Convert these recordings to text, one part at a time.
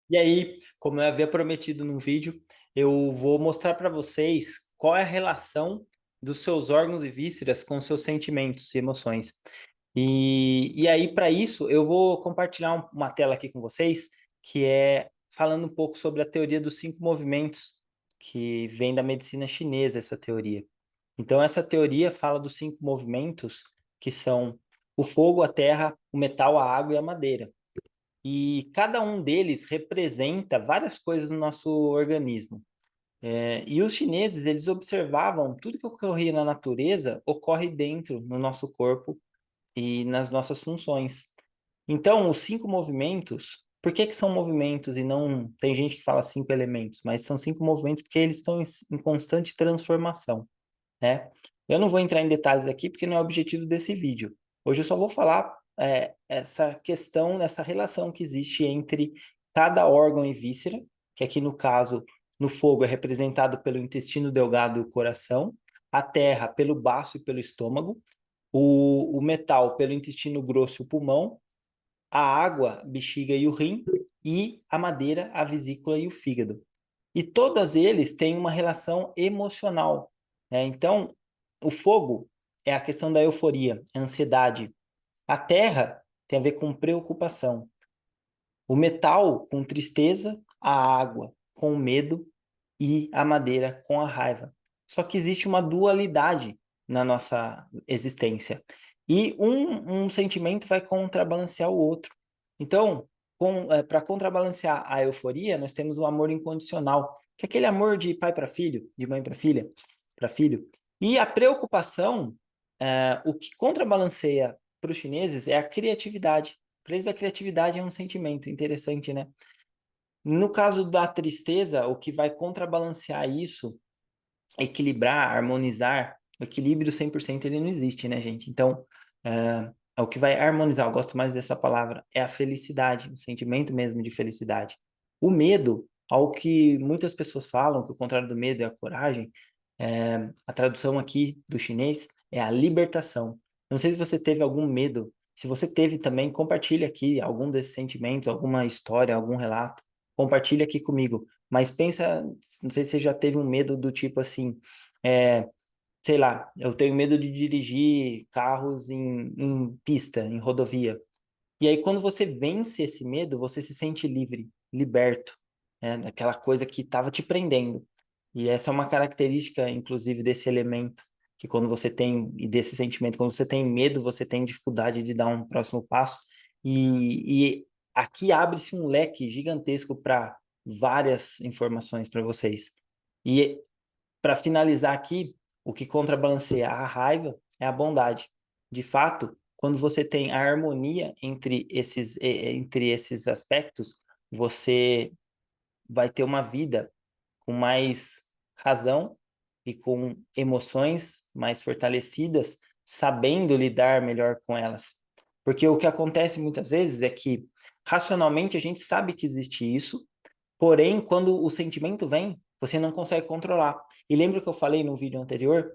E aí, como eu havia prometido no vídeo, eu vou mostrar para vocês qual é a relação dos seus órgãos e vísceras com seus sentimentos e emoções. E aí, para isso, eu vou compartilhar uma tela aqui com vocês, que é falando um pouco sobre a teoria dos 5 movimentos, que vem da medicina chinesa, essa teoria. Então, essa teoria fala dos 5 movimentos, que são o fogo, a terra, o metal, a água e a madeira. E cada um deles representa várias coisas no nosso organismo. E os chineses, eles observavam tudo que ocorria na natureza ocorre dentro, no nosso corpo e nas nossas funções. Então, os 5 movimentos, por que que são movimentos e não... Tem gente que fala 5 elementos, mas são 5 movimentos porque eles estão em constante transformação, né? Eu não vou entrar em detalhes aqui porque não é o objetivo desse vídeo. Hoje eu só vou falar essa questão, essa relação que existe entre cada órgão e víscera, que aqui no caso, no fogo é representado pelo intestino delgado e o coração, a terra pelo baço e pelo estômago, o metal pelo intestino grosso e o pulmão, a água, bexiga e o rim, e a madeira, a vesícula e o fígado. E todos eles têm uma relação emocional, né? Então, o fogo é a questão da euforia, a ansiedade. A terra tem a ver com preocupação. O metal com tristeza, a água com medo e a madeira com a raiva. Só que existe uma dualidade na nossa existência. E um sentimento vai contrabalancear o outro. Então, para contrabalancear a euforia, nós temos o amor incondicional, que é aquele amor de pai para filho, de mãe para filha, para filho. E a preocupação, o que contrabalanceia para os chineses é a criatividade. Para eles, a criatividade é um sentimento interessante, né? No caso da tristeza, o que vai contrabalancear isso, equilibrar, harmonizar, o equilíbrio 100% ele não existe, né, gente? Então, o que vai harmonizar, eu gosto mais dessa palavra, é a felicidade, o sentimento mesmo de felicidade. O medo, ao que muitas pessoas falam, que o contrário do medo é a coragem, a tradução aqui do chinês é a libertação. Não sei se você teve algum medo, se você teve também, compartilhe aqui algum desses sentimentos, alguma história, algum relato, compartilhe aqui comigo. Mas pensa, não sei se você já teve um medo do tipo assim, é, sei lá, eu tenho medo de dirigir carros em pista, em rodovia. E aí, quando você vence esse medo, você se sente livre, liberto, né, daquela coisa que estava te prendendo. E essa é uma característica, inclusive, desse elemento, que quando você tem, e desse sentimento, quando você tem medo, você tem dificuldade de dar um próximo passo. E aqui abre-se um leque gigantesco para várias informações para vocês. E para finalizar aqui, o que contrabalanceia a raiva é a bondade. De fato, quando você tem a harmonia entre esses aspectos, você vai ter uma vida com mais razão e com emoções mais fortalecidas, sabendo lidar melhor com elas. Porque o que acontece muitas vezes é que, racionalmente, a gente sabe que existe isso, porém, quando o sentimento vem, você não consegue controlar. E lembra que eu falei no vídeo anterior,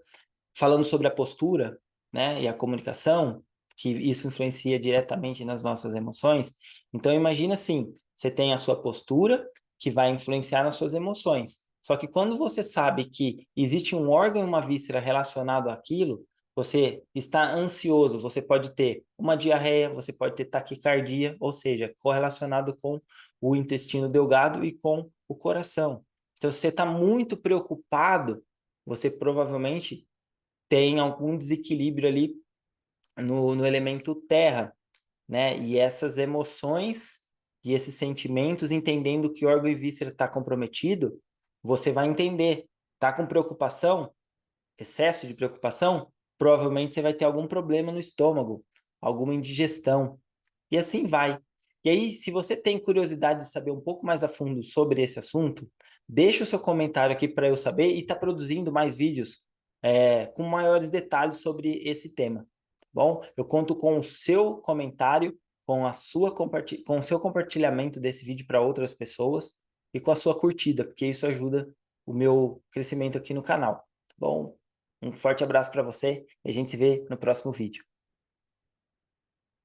falando sobre a postura, né, e a comunicação, que isso influencia diretamente nas nossas emoções? Então, imagina assim, você tem a sua postura, que vai influenciar nas suas emoções. Só que quando você sabe que existe um órgão e uma víscera relacionado àquilo, você está ansioso, você pode ter uma diarreia, você pode ter taquicardia, ou seja, correlacionado com o intestino delgado e com o coração. Então, se você está muito preocupado, você provavelmente tem algum desequilíbrio ali no elemento terra, né? E essas emoções e esses sentimentos, entendendo que órgão e víscera está comprometido, você vai entender. Tá com preocupação, excesso de preocupação, provavelmente você vai ter algum problema no estômago, alguma indigestão, e assim vai. E aí, se você tem curiosidade de saber um pouco mais a fundo sobre esse assunto, deixa o seu comentário aqui para eu saber e está produzindo mais vídeos com maiores detalhes sobre esse tema. Tá bom? Eu conto com o seu comentário, com o seu compartilhamento desse vídeo para outras pessoas e com a sua curtida, porque isso ajuda o meu crescimento aqui no canal. Tá bom? Um forte abraço para você e a gente se vê no próximo vídeo.